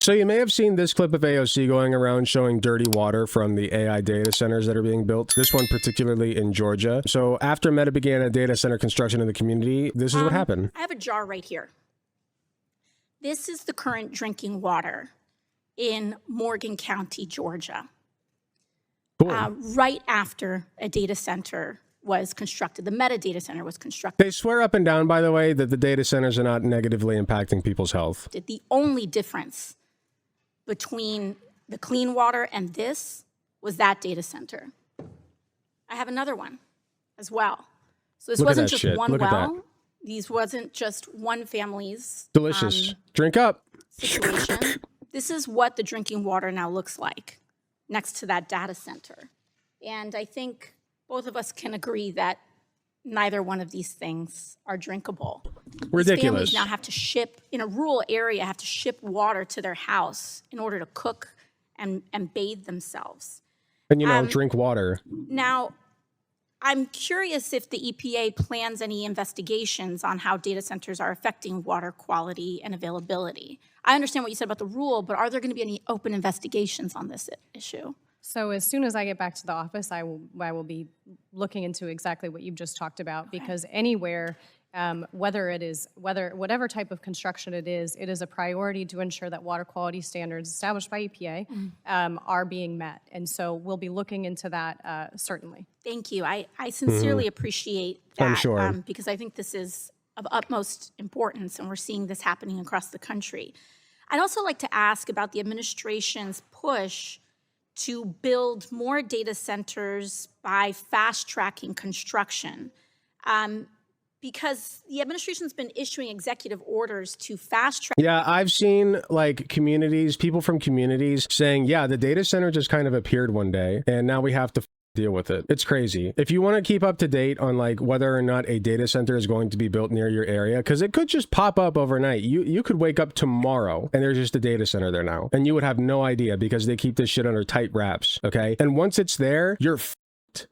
So you may have seen this clip of AOC going around showing dirty water from the AI data centers that are being built. This one particularly in Georgia. So after Meta began a data center construction in the community, this is what happened. I have a jar right here. This is the current drinking water in Morgan County, Georgia. Cool. Right after a data center was constructed, the Meta data center was constructed. They swear up and down, by the way, that the data centers are not negatively impacting people's health. The only difference between the clean water and this was that data center. I have another one as well. So this wasn't just one well. These wasn't just one family's delicious. Drink up. Situation. This is what the drinking water now looks like next to that data center. And I think both of us can agree that neither one of these things are drinkable. Ridiculous. These families now have to ship, in a rural area, have to ship water to their house in order to cook and bathe themselves. And, you know, drink water. Now, I'm curious if the EPA plans any investigations on how data centers are affecting water quality and availability. I understand what you said about the rule, but are there going to be any open investigations on this issue? So as soon as I get back to the office, I will be looking into exactly what you've just talked about, because anywhere, whatever type of construction it is a priority to ensure that water quality standards established by EPA are being met. And so we'll be looking into that certainly. Thank you. I sincerely appreciate that. I'm sure. Because I think this is of utmost importance, and we're seeing this happening across the country. I'd also like to ask about the administration's push to build more data centers by fast-tracking construction. Because the administration's been issuing executive orders to fast-track. Yeah, I've seen like communities, people from communities saying, yeah, the data center just kind of appeared one day and now we have to deal with it. It's crazy. If you want to keep up to date on like whether or not a data center is going to be built near your area, because it could just pop up overnight. You could wake up tomorrow and there's just a data center there now, and you would have no idea because they keep this shit under tight wraps. Okay, and once it's there, you're f***ed.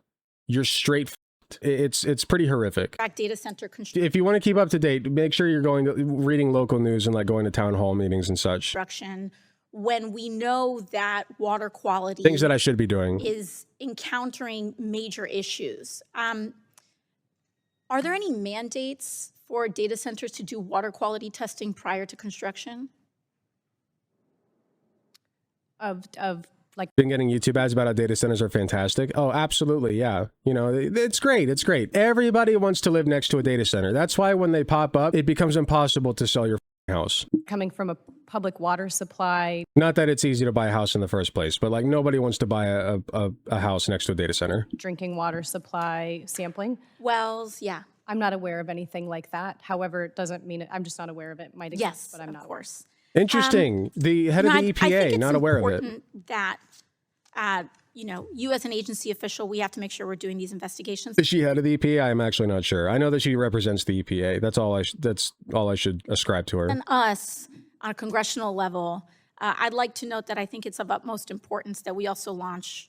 You're straight f***ed. It's pretty horrific. Data center If you want to keep up to date, make sure you're reading local news and like going to town hall meetings and such. Construction. When we know that water quality things that I should be doing is encountering major issues. Are there any mandates for data centers to do water quality testing prior to construction? Like been getting YouTube ads about how data centers are fantastic. Oh, absolutely. Yeah. You know, it's great. It's great. Everybody wants to live next to a data center. That's why when they pop up, it becomes impossible to sell your house. Coming from a public water supply. Not that it's easy to buy a house in the first place, but like nobody wants to buy a house next to a data center. Drinking water supply sampling. Wells, yeah. I'm not aware of anything like that. However, it doesn't mean I'm just not aware of it. It might exist, yes, but I'm not. Of course. Interesting. The head of the EPA, not aware of it. That, you know, you as an agency official, we have to make sure we're doing these investigations. Is she head of the EPA? I'm actually not sure. I know that she represents the EPA. That's all I should ascribe to her. And us on a congressional level, I'd like to note that I think it's of utmost importance that we also launch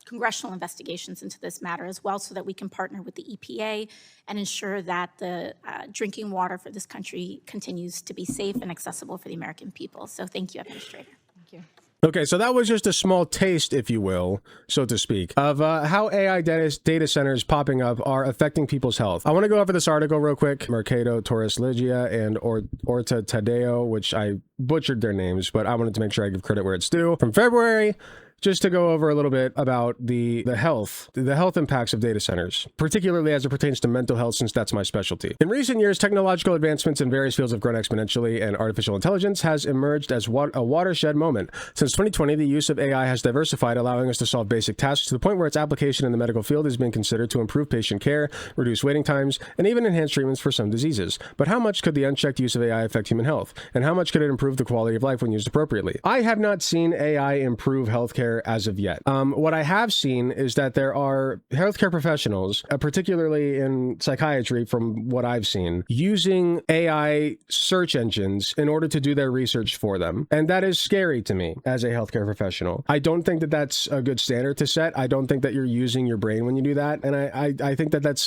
congressional investigations into this matter as well, so that we can partner with the EPA and ensure that the drinking water for this country continues to be safe and accessible for the American people. So thank you, Administrator. Thank you. Okay, so that was just a small taste, if you will, so to speak, of how AI data centers popping up are affecting people's health. I want to go over this article real quick. Mercado Torres Ligia and Orta Tadeo, which I butchered their names, but I wanted to make sure I give credit where it's due. From February, just to go over a little bit about the health impacts of data centers, particularly as it pertains to mental health, since that's my specialty. In recent years, technological advancements in various fields have grown exponentially, and artificial intelligence has emerged as a watershed moment. Since 2020, the use of AI has diversified, allowing us to solve basic tasks to the point where its application in the medical field is being considered to improve patient care, reduce waiting times, and even enhance treatments for some diseases. But how much could the unchecked use of AI affect human health? And how much could it improve the quality of life when used appropriately? I have not seen AI improve healthcare there as of yet. What I have seen is that there are healthcare professionals, particularly in psychiatry from what I've seen, using AI search engines in order to do their research for them. And that is scary to me as a healthcare professional. I don't think that that's a good standard to set. I don't think that you're using your brain when you do that. And I think that that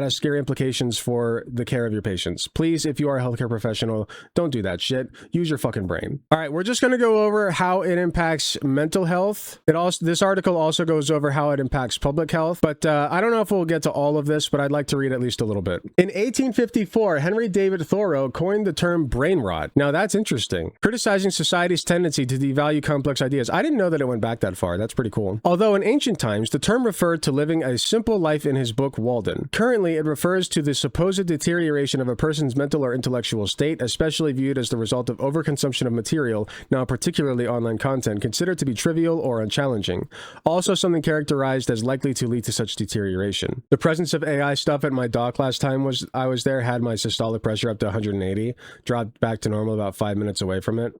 has scary implications for the care of your patients. Please, if you are a healthcare professional, don't do that shit. Use your fucking brain. All right, we're just going to go over how it impacts mental health. This article also goes over how it impacts public health, but I don't know if we'll get to all of this, but I'd like to read at least a little bit. In 1854, Henry David Thoreau coined the term brain rot. Now that's interesting. Criticizing society's tendency to devalue complex ideas. I didn't know that it went back that far. That's pretty cool. Although in ancient times, the term referred to living a simple life in his book Walden. Currently, it refers to the supposed deterioration of a person's mental or intellectual state, especially viewed as the result of overconsumption of material, now particularly online content, considered to be trivial or unchallenging. Also something characterized as likely to lead to such deterioration. The presence of AI stuff at my doc last time I was there had my systolic pressure up to 180, dropped back to normal about 5 minutes away from it.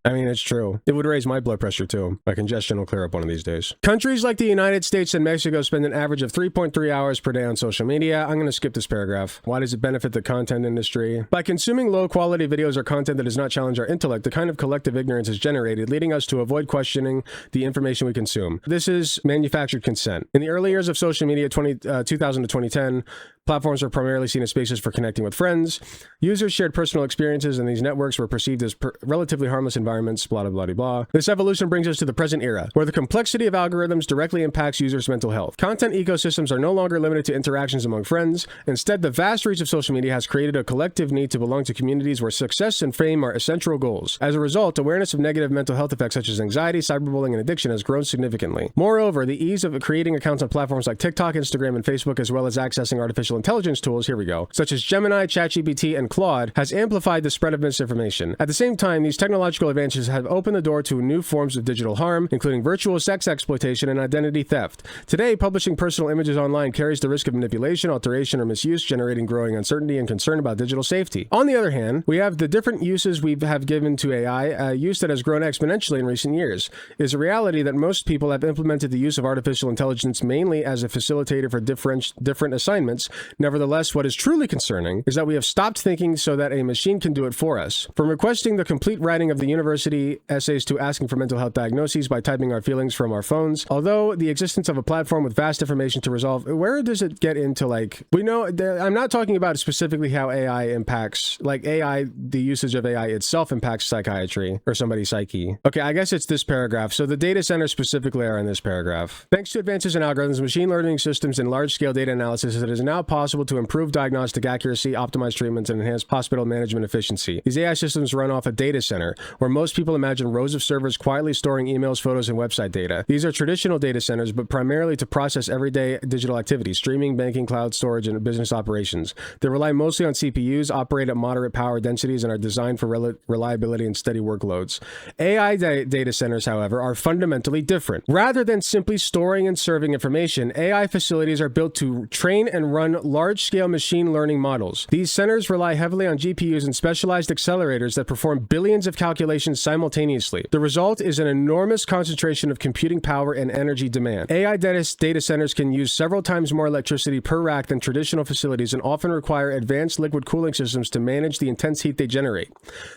I mean, it's true. It would raise my blood pressure too. My congestion will clear up one of these days. Countries like the United States and Mexico spend an average of 3.3 hours per day on social media. I'm going to skip this paragraph. Why does it benefit the content industry? By consuming low-quality videos or content that does not challenge our intellect, the kind of collective ignorance is generated, leading us to avoid questioning the information we consume. This is manufactured consent. In the early years of social media, 2000 to 2010, platforms were primarily seen as spaces for connecting with friends. Users shared personal experiences, and these networks were perceived as relatively harmless environments, blah, blah, blah, blah. This evolution brings us to the present era, where the complexity of algorithms directly impacts users' mental health. Content ecosystems are no longer limited to interactions among friends. Instead, the vast reach of social media has created a collective need to belong to communities where success and fame are essential goals. As a result, awareness of negative mental health effects such as anxiety, cyberbullying, and addiction has grown significantly. Moreover, the ease of creating accounts on platforms like TikTok, Instagram, and Facebook, as well as accessing artificial intelligence tools, here we go, such as Gemini, ChatGPT, and Claude, has amplified the spread of misinformation. At the same time, these technological advances have opened the door to new forms of digital harm, including virtual sex exploitation and identity theft. Today, publishing personal images online carries the risk of manipulation, alteration, or misuse, generating growing uncertainty and concern about digital safety. On the other hand, we have the different uses we have given to AI, a use that has grown exponentially in recent years. It is a reality that most people have implemented the use of artificial intelligence mainly as a facilitator for different assignments. Nevertheless, what is truly concerning is that we have stopped thinking so that a machine can do it for us. From requesting the complete writing of the university essays to asking for mental health diagnoses by typing our feelings from our phones. Although the existence of a platform with vast information to resolve, where does it get into, like, we know, I'm not talking about specifically how AI impacts, like AI, the usage of AI itself impacts psychiatry or somebody's psyche. Okay, I guess it's this paragraph. So the data centers specifically are in this paragraph. Thanks to advances in algorithms, machine learning systems, and large-scale data analysis, it is now possible to improve diagnostic accuracy, optimize treatments, and enhance hospital management efficiency. These AI systems run off a data center, where most people imagine rows of servers quietly storing emails, photos, and website data. These are traditional data centers, but primarily to process everyday digital activities, streaming, banking, cloud storage, and business operations. They rely mostly on CPUs, operate at moderate power densities, and are designed for reliability and steady workloads. AI data centers, however, are fundamentally different. Rather than simply storing and serving information, AI facilities are built to train and run large-scale machine learning models. These centers rely heavily on GPUs and specialized accelerators that perform billions of calculations simultaneously. The result is an enormous concentration of computing power and energy demand. AI data centers can use several times more electricity per rack than traditional facilities and often require advanced liquid cooling systems to manage the intense heat they generate.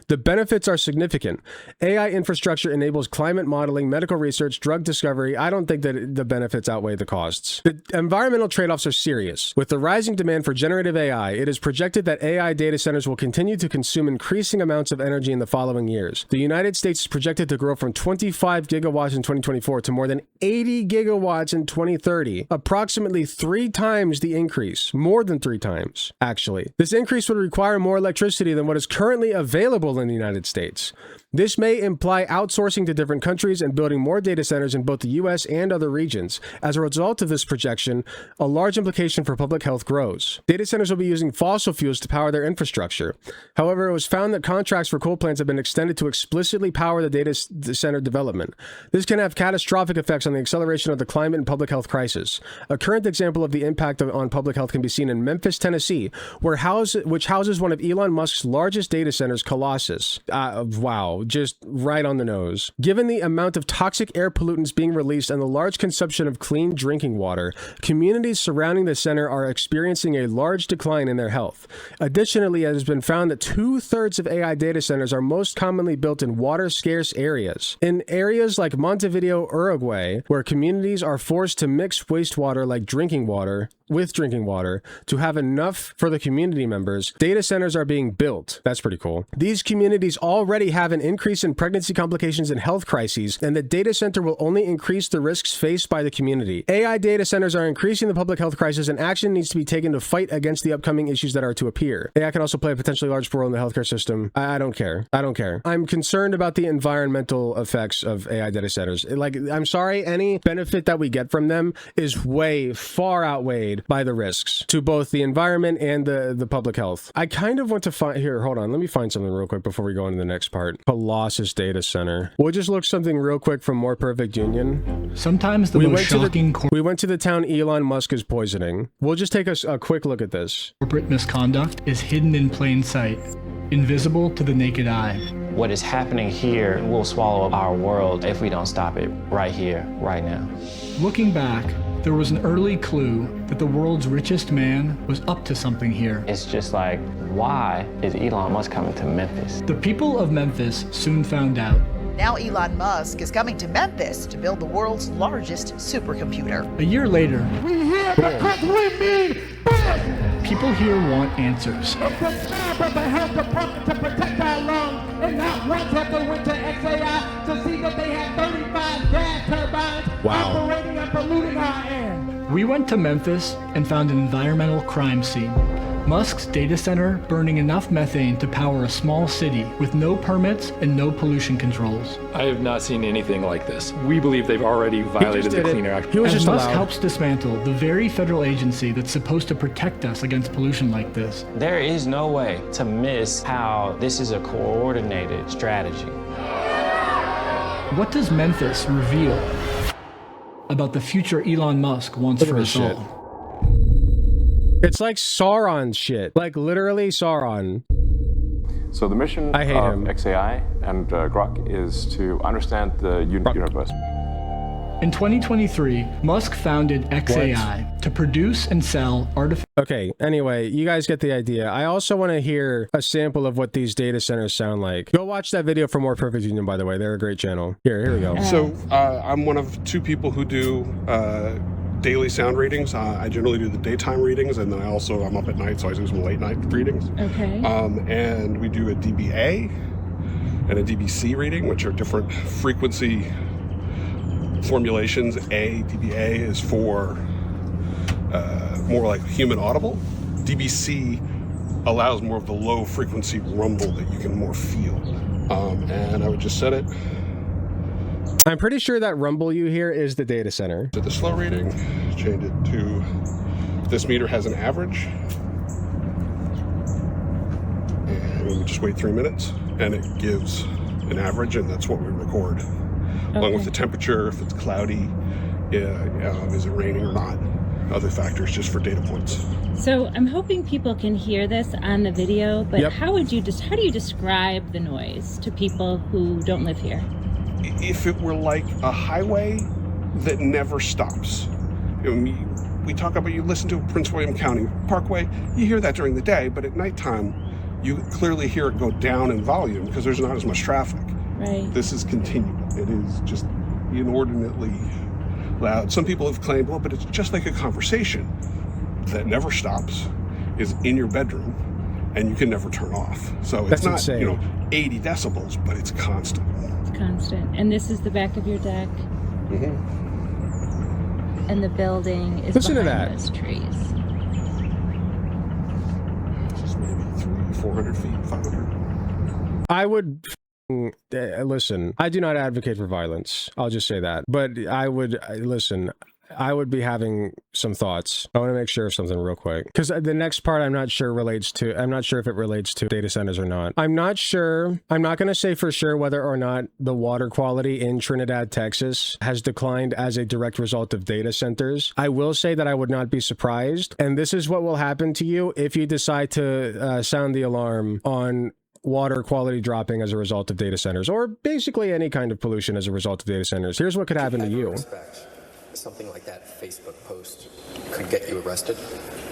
The benefits are significant. AI infrastructure enables climate modeling, medical research, drug discovery. I don't think that the benefits outweigh the costs. The environmental trade-offs are serious. With the rising demand for generative AI, it is projected that AI data centers will continue to consume increasing amounts of energy in the following years. The United States is projected to grow from 25 gigawatts in 2024 to more than 80 gigawatts in 2030, approximately 3 times the increase, more than 3 times, actually. This increase would require more electricity than what is currently available in the United States. This may imply outsourcing to different countries and building more data centers in both the US and other regions. As a result of this projection, a large implication for public health health grows. Data centers will be using fossil fuels to power their infrastructure. However, it was found that contracts for coal plants have been extended to explicitly power the data center development. This can have catastrophic effects on the acceleration of the climate and public health crisis. A current example of the impact on public health can be seen in Memphis, Tennessee, which houses one of Elon Musk's largest data centers, Colossus. Wow, just right on the nose. Given the amount of toxic air pollutants being released and the large consumption of clean drinking water, communities surrounding the center are experiencing a large decline in their health. Additionally, it has been found that 2/3 of AI data centers are most commonly built in water-scarce areas. In areas like Montevideo, Uruguay, where communities are forced to mix wastewater like drinking water with drinking water to have enough for the community members, data centers are being built. That's pretty cool. These communities already have an increase in pregnancy complications and health crises, and the data center will only increase the risks faced by the community. AI data centers are increasing the public health crisis, and action needs to be taken to fight against the upcoming issues that are to appear. AI can also play a potentially large role in the healthcare system. I don't care. I don't care. I'm concerned about the environmental effects of AI data centers. Like, I'm sorry, any benefit that we get from them is way far outweighed by the risks to both the environment and the public health. I kind of want to find here. Hold on. Let me find something real quick before we go into the next part. Colossus data center. We'll just look something real quick from More Perfect Union. Sometimes the most shocking we went to the town Elon Musk is poisoning. We'll just take a quick look at this. corporate misconduct is hidden in plain sight, invisible to the naked eye. What is happening here will swallow our world if we don't stop it right here, right now. Looking back, there was an early clue that the world's richest man was up to something here. It's just like, why is Elon Musk coming to Memphis? The people of Memphis soon found out. Now Elon Musk is coming to Memphis to build the world's largest supercomputer. A year later, We here because we mean business. people here want answers. It's the job of the health department to protect our lungs, and not once have they went to XAI to see that they had 35 gas turbines operating and polluting our air. We went to Memphis and found an environmental crime scene. Musk's data center burning enough methane to power a small city with no permits and no pollution controls. I have not seen anything like this. We believe they've already violated the Clean Air Act. He was As just Musk allowed. helps dismantle the very federal agency that's supposed to protect us against pollution like this. There is no way to miss how this is a coordinated strategy. What does Memphis reveal about the future Elon Musk wants for this us shit. all? It's like Sauron shit. Like literally Sauron. So the mission I hate of him. XAI and Grok is to understand the universe. In 2023, Musk founded XAI to produce and sell artificial Okay, anyway, you guys get the idea. I also want to hear a sample of what these data centers sound like. Go watch that video for More Perfect Union, by the way. They're a great channel. Here we go. So I'm one of two people who do daily sound readings. I generally do the daytime readings, and then I'm up at night, so I do some late night readings. Okay. And we do a DBA and a DBC reading, which are different frequency formulations. DBA is for more like human audible. DBC allows more of the low frequency rumble that you can more feel. And I would just set it I'm pretty sure that rumble you hear is the data center. to the slow reading, change it to, this meter has an average. And we just wait 3 minutes and it gives an average, and that's what we record. Along with the temperature, if it's cloudy, is it raining or not, other factors just for data points. So I'm hoping people can hear this on the video, but Yep. how do you describe the noise to people who don't live here? If it were like a highway that never stops. We talk about, you listen to a Prince William County Parkway, you hear that during the day, but at nighttime, you clearly hear it go down in volume because there's not as much traffic. Right. This is continual. It is just inordinately loud. Some people have claimed, well, but it's just like a conversation that never stops, is in your bedroom, and you can never turn off. So it's That's not, insane. 80 decibels, but it's constant. It's constant. And this is the back of your deck. And the building is Listen to behind that. those trees. Just maybe 300-400 feet, 500. I would listen. I do not advocate for violence. I'll just say that. But I would listen. I would be having some thoughts. I want to make sure of something real quick. Because the next part I'm not sure if it relates to data centers or not. I'm not sure. I'm not going to say for sure whether or not the water quality in Trinidad, Texas has declined as a direct result of data centers. I will say that I would not be surprised. And this is what will happen to you if you decide to sound the alarm on water quality dropping as a result of data centers, or basically any kind of pollution as a result of data centers. Here's what could happen to you. Something like that Facebook post could get you arrested?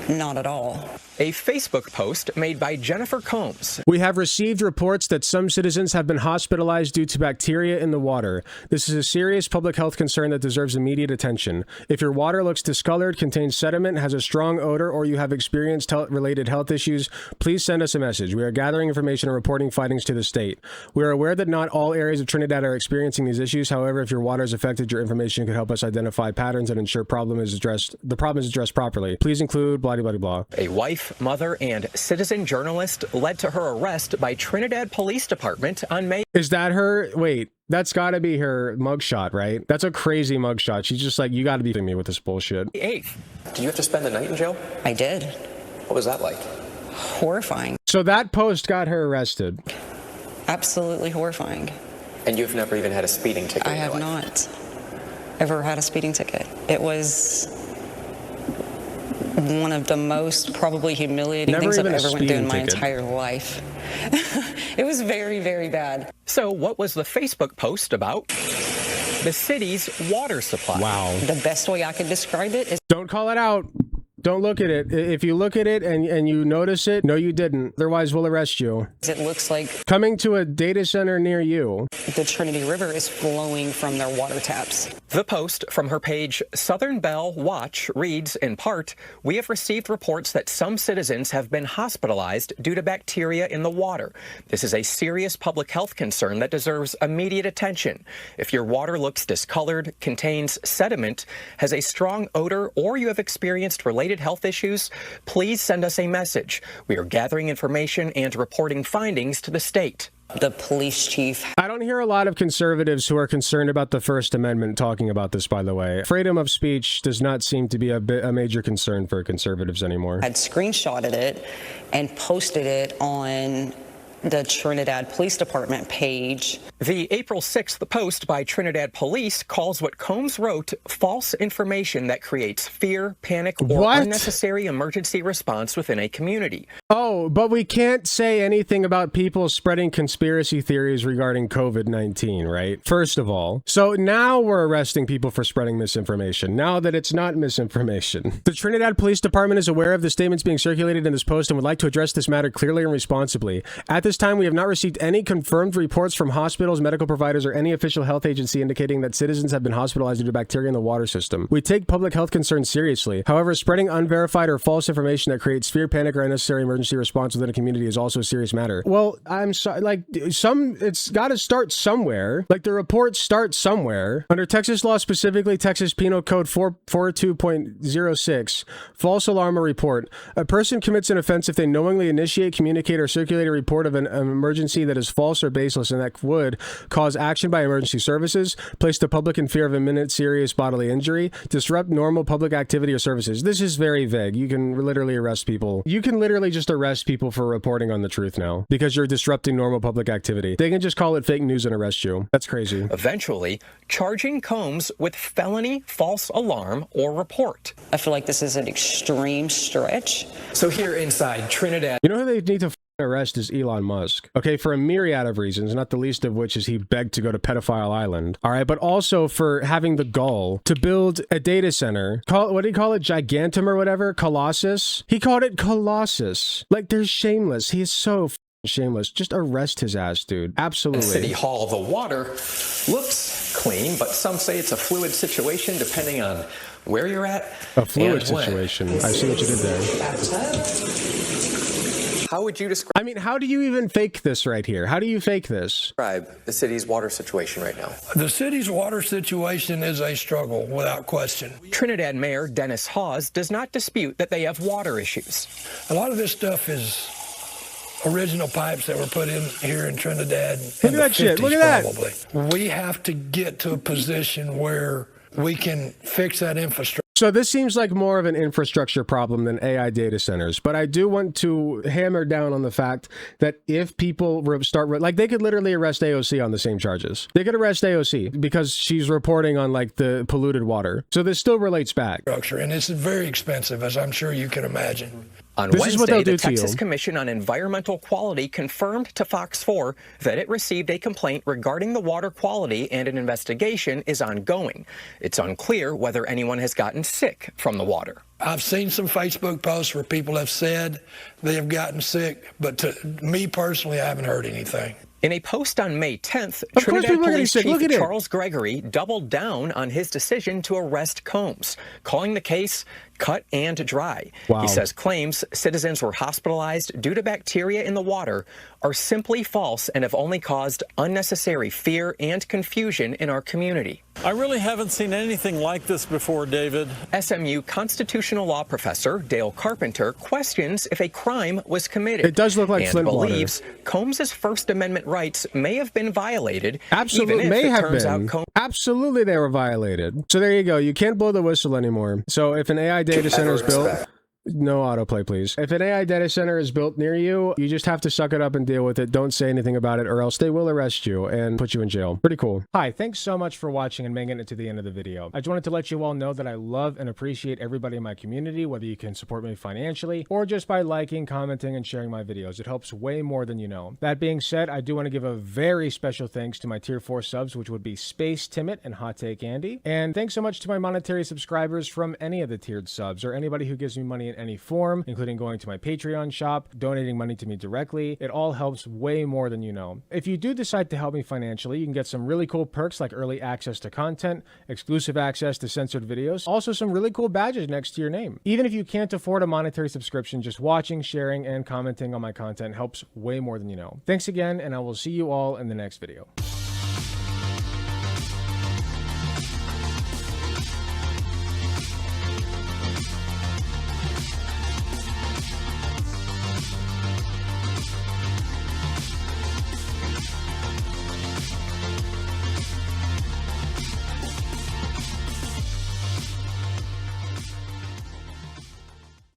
Not at all. A Facebook post made by Jennifer Combs. We have received reports that some citizens have been hospitalized due to bacteria in the water. This is a serious public health concern that deserves immediate attention. If your water looks discolored, contains sediment, has a strong odor, or you have experienced related health issues, please send us a message. We are gathering information and reporting findings to the state. We are aware that not all areas of Trinidad are experiencing these issues. However, if your water is affected, your information could help us identify patterns and ensure the problem is addressed properly. Please include blah, blah, blah, blah. A wife, mother, and citizen journalist led to her arrest by Trinidad Police Department on May. Is that her? Wait, that's gotta be her mugshot, right? That's a crazy mugshot. She's just like, you gotta be kidding me with this bullshit. 8th. Did you have to spend the night in jail? I did. What was that like? Horrifying. So that post got her arrested. Absolutely horrifying. And you've never even had a speeding ticket? I have not ever had a speeding ticket. It was one of the most probably humiliating things I've ever went through in my entire life. It was very, very bad. So what was the Facebook post about? The city's water supply. Wow. The best way I could describe it is... Don't call it out. Don't look at it. If you look at it and you notice it, no, you didn't. Otherwise, we'll arrest you. It looks like... Coming to a data center near you. The Trinity River is flowing from their water taps. The post from her page Southern Bell Watch reads, in part, "We have received reports that some citizens have been hospitalized due to bacteria in the water. This is a serious public health concern that deserves immediate attention. If your water looks discolored, contains sediment, has a strong odor, or you have experienced related health issues, please send us a message. We are gathering information and reporting findings to the state." The police chief. I don't hear a lot of conservatives who are concerned about the First Amendment talking about this, by the way. Freedom of speech does not seem to be a major concern for conservatives anymore. Had screenshotted it and posted it on the Trinidad Police Department page. The April 6th post by Trinidad Police calls what Combs wrote false information that creates fear, panic, or unnecessary emergency response within a community. Oh, but we can't say anything about people spreading conspiracy theories regarding COVID-19, right? First of all. So now we're arresting people for spreading misinformation, now that it's not misinformation. The Trinidad Police Department is aware of the statements being circulated in this post and would like to address this matter clearly and responsibly. At this time, we have not received any confirmed reports from hospitals, medical providers, or any official health agency indicating that citizens have been hospitalized due to bacteria in the water system. We take public health concerns seriously. However, spreading unverified or false information that creates fear, panic, or unnecessary emergency response within a community is also a serious matter. Well, I'm sorry, like, it's got to start somewhere. Like, the reports start somewhere. Under Texas law, specifically Texas Penal Code 442.06, false alarm or report. A person commits an offense if they knowingly initiate, communicate, or circulate a report of an emergency that is false or baseless and that would cause action by emergency services, place the public in fear of imminent serious bodily injury, disrupt normal public activity or services. This is very vague. You can literally arrest people. You can literally just arrest people for reporting on the truth now because you're disrupting normal public activity. They can just call it fake news and arrest you. That's crazy. Eventually, charging Combs with felony false alarm or report. I feel like this is an extreme stretch. So here inside Trinidad... You know who they need to arrest is Elon Musk. Okay, for a myriad of reasons, not the least of which is he begged to go to Pedophile Island. All right, but also for having the gall to build a data center. What did he call it? Gigantum or whatever? Colossus? He called it Colossus. Like, they're shameless. He is so shameless. Just arrest his ass, dude. Absolutely. City Hall, the water looks clean, but some say it's a fluid situation depending on where you're at. A fluid situation. I see what you did there. How would you describe... I mean, how do you even fake this right here? How do you fake this? Describe the city's water situation right now. The city's water situation is a struggle, without question. Trinidad Mayor Dennis Hawes does not dispute that they have water issues. A lot of this stuff is original pipes that were put in here in Trinidad. Look at that shit. Look at that. We have to get to a position where we can fix that infrastructure. So this seems like more of an infrastructure problem than AI data centers, but I do want to hammer down on the fact that if people like, they could literally arrest AOC on the same charges. They could arrest AOC because she's reporting on like the polluted water. So this still relates back. And it's very expensive, as I'm sure you can imagine. On Wednesday, the Texas Commission on Environmental Quality confirmed to Fox 4 that it received a complaint regarding the water quality and an investigation is ongoing. It's unclear whether anyone has gotten sick from the water. I've seen some Facebook posts where people have said they have gotten sick, but to me personally, I haven't heard anything. In a post on May 10th, Trinidad Police Chief Charles Gregory doubled down on his decision to arrest Combs, calling the case cut and dry. Wow. He says claims citizens were hospitalized due to bacteria in the water are simply false and have only caused unnecessary fear and confusion in our community. I really haven't seen anything like this before, David. SMU constitutional law professor Dale Carpenter questions if a crime was committed. It does look like and Flint water. believes Combs's First Amendment rights may have been violated. Absolutely, even if may it have turns been. out Combs Absolutely, they were violated. So there you go. You can't blow the whistle anymore. So if an AI data center is built, no autoplay, please. If an AI data center is built near you, you just have to suck it up and deal with it. Don't say anything about it, or else they will arrest you and put you in jail. Pretty cool. Hi, thanks so much for watching and making it to the end of the video. I just wanted to let you all know that I love and appreciate everybody in my community, whether you can support me financially or just by liking, commenting, and sharing my videos. It helps way more than you know. That being said, I do want to give a very special thanks to my tier 4 subs, which would be Space Timid and Hot Take Andy. And thanks so much to my monetary subscribers from any of the tiered subs, or anybody who gives me money in any form, including going to my Patreon shop, donating money to me directly. It all helps way more than you know. If you do decide to help me financially, you can get some really cool perks like early access to content, exclusive access to censored videos, also some really cool badges next to your name. Even if you can't afford a monetary subscription, just watching, sharing, and commenting on my content helps way more than you know. Thanks again, and I will see you all in the next video.